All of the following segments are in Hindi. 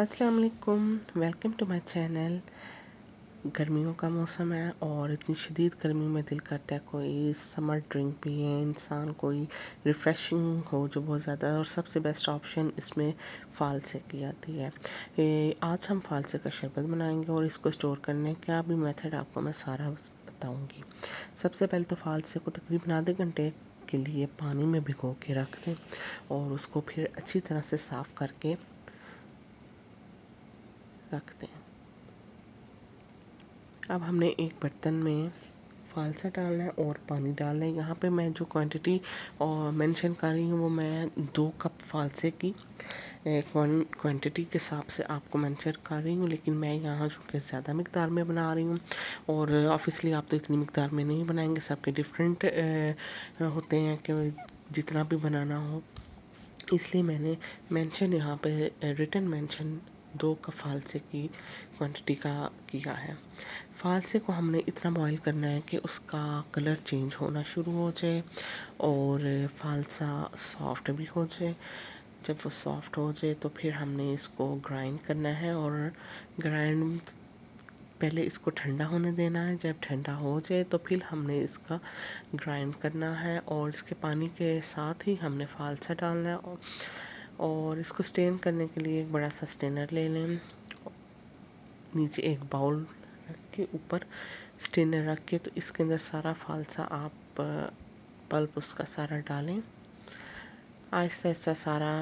अस्सलाम वालेकुम, वेलकम टू माय चैनल। गर्मियों का मौसम है और इतनी शदीद गर्मी में दिल करता है कोई समर ड्रिंक पिए, इंसान कोई रिफ़्रेशिंग हो जो बहुत ज़्यादा। और सबसे बेस्ट ऑप्शन इसमें फ़ालसे की आती है। आज हम फ़ालसे का शरबत बनाएंगे और इसको स्टोर करने का भी मेथड आपको मैं सारा बताऊंगी। सबसे पहले तो फ़ालसे को तकरीबन आधे घंटे के लिए पानी में भिगो के रख दें और उसको फिर अच्छी तरह से साफ़ करके रख दें। अब हमने एक बर्तन में फ़ालसा डालना है और पानी डालना है। यहाँ पे मैं जो क्वांटिटी और मेंशन कर रही हूँ वो मैं 2 कप फ़ालसे की क्वांटिटी के हिसाब से आपको मेंशन कर रही हूँ, लेकिन मैं यहाँ चूँकि ज़्यादा मकदार में बना रही हूँ और ऑब्वियसली आप तो इतनी मकदार में नहीं बनाएंगे, सबके डिफरेंट होते हैं कि जितना भी बनाना हो, इसलिए मैंने मेंशन यहाँ पे रिटन मेंशन 2 कप फ़ालसे की क्वांटिटी का किया है। फ़ालसे को हमने इतना बॉईल करना है कि उसका कलर चेंज होना शुरू हो जाए और फ़ालसा सॉफ्ट भी हो जाए। जब वो सॉफ्ट हो जाए तो फिर हमने इसको ग्राइंड करना है और ग्राइंड पहले इसको ठंडा होने देना है। जब ठंडा हो जाए तो फिर हमने इसका ग्राइंड करना है और इसके पानी के साथ ही हमने फ़ालसा डालना है और इसको स्टेन करने के लिए एक बड़ा सा स्टेनर ले लें। नीचे एक बाउल रख के ऊपर स्टेनर रख के तो इसके अंदर सारा फ़ालसा आप पल्प उसका सारा डालें। आहिस्ता आहिस्ता सारा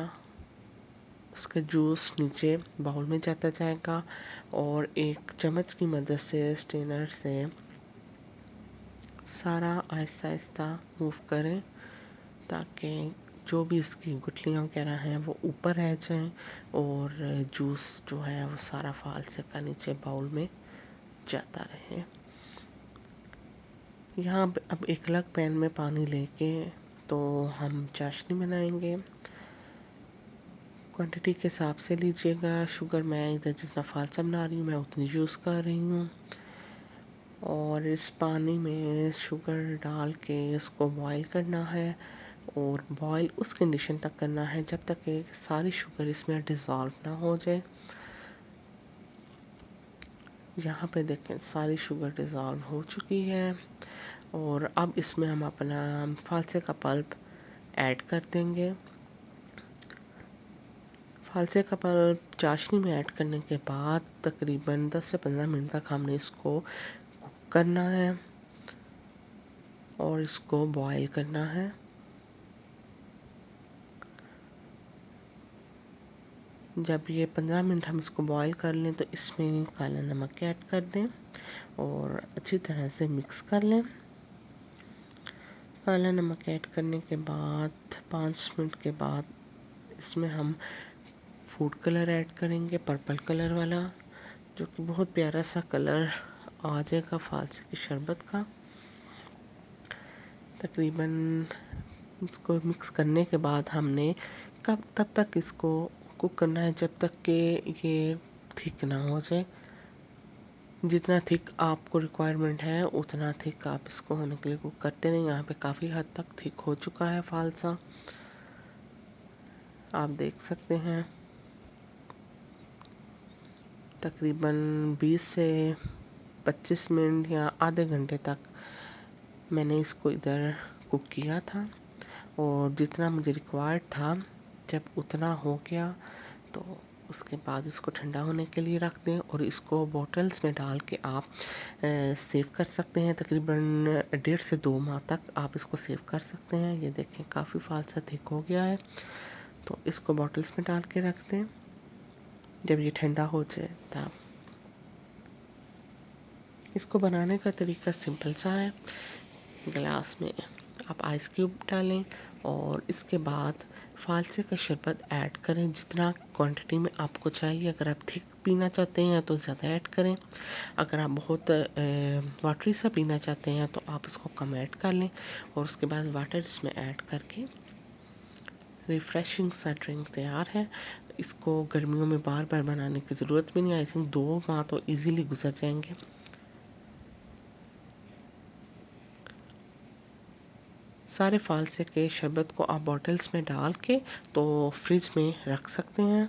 उसका जूस नीचे बाउल में जाता जाएगा और एक चम्मच की मदद से स्टेनर से सारा आहिस्ता आहिस्ता मूव करें ताकि जो भी इसकी गुठलियाँ वगैरह हैं वो ऊपर रह जाएं और जूस जो है वो सारा फ़ालसे का नीचे बाउल में जाता रहे। यहाँ अब एक अलग पैन में पानी लेके तो हम चाशनी बनाएंगे। क्वांटिटी के हिसाब से लीजिएगा। शुगर मैं इधर जितना फ़ालसा बना रही हूँ मैं उतनी यूज़ कर रही हूँ और इस पानी में शुगर डाल के उसको बॉईल करना है और बॉईल उस कंडीशन तक करना है जब तक कि सारी शुगर इसमें डिज़ोल्व ना हो जाए। यहाँ पे देखें सारी शुगर डिज़ोल्व हो चुकी है और अब इसमें हम अपना फ़ालसे का पल्प ऐड कर देंगे। फ़ालसे का पल्प चाशनी में ऐड करने के बाद तकरीबन 10 से 15 मिनट तक हमने इसको कुक करना है और इसको बॉईल करना है। जब ये 15 मिनट हम इसको बॉईल कर लें तो इसमें काला नमक ऐड कर दें और अच्छी तरह से मिक्स कर लें। काला नमक ऐड करने के बाद 5 मिनट के बाद इसमें हम फूड कलर ऐड करेंगे, पर्पल कलर वाला, जो कि बहुत प्यारा सा कलर आ जाएगा फ़ालसे की शरबत का। तकरीबन इसको मिक्स करने के बाद हमने तब तक इसको कुक करना है जब तक कि ये थिक ना हो जाए। जितना थिक आपको रिक्वायरमेंट है उतना थिक आप इसको होने के लिए कुक करते रहें। यहाँ पे काफ़ी हद तक थिक हो चुका है फ़ालसा, आप देख सकते हैं। तकरीबन 20 से 25 मिनट या आधे घंटे तक मैंने इसको इधर कुक किया था और जितना मुझे रिक्वायर्ड था जब उतना हो गया तो उसके बाद इसको ठंडा होने के लिए रख दें और इसको बॉटल्स में डाल के आप सेव कर सकते हैं। तकरीबन 1.5 से 2 माह तक आप इसको सेव कर सकते हैं। ये देखें काफ़ी फ़ालसा थिक हो गया है तो इसको बॉटल्स में डाल के रख दें। जब ये ठंडा हो जाए तब इसको बनाने का तरीका सिंपल सा है। गिलास में आप आइस क्यूब डालें और इसके बाद फ़ालसे का शरबत ऐड करें जितना क्वांटिटी में आपको चाहिए। अगर आप थिक पीना चाहते हैं तो ज़्यादा ऐड करें, अगर आप बहुत वाटरी सा पीना चाहते हैं तो आप इसको कम ऐड कर लें और उसके बाद वाटर इसमें ऐड करके रिफ़्रेशिंग सा ड्रिंक तैयार है। इसको गर्मियों में बार बार बनाने की ज़रूरत भी नहीं। आई थिंक 2 माह तो ईज़िली गुजर जाएंगे। सारे फ़ालसे के शरबत को आप बॉटल्स में डाल के तो फ्रिज में रख सकते हैं।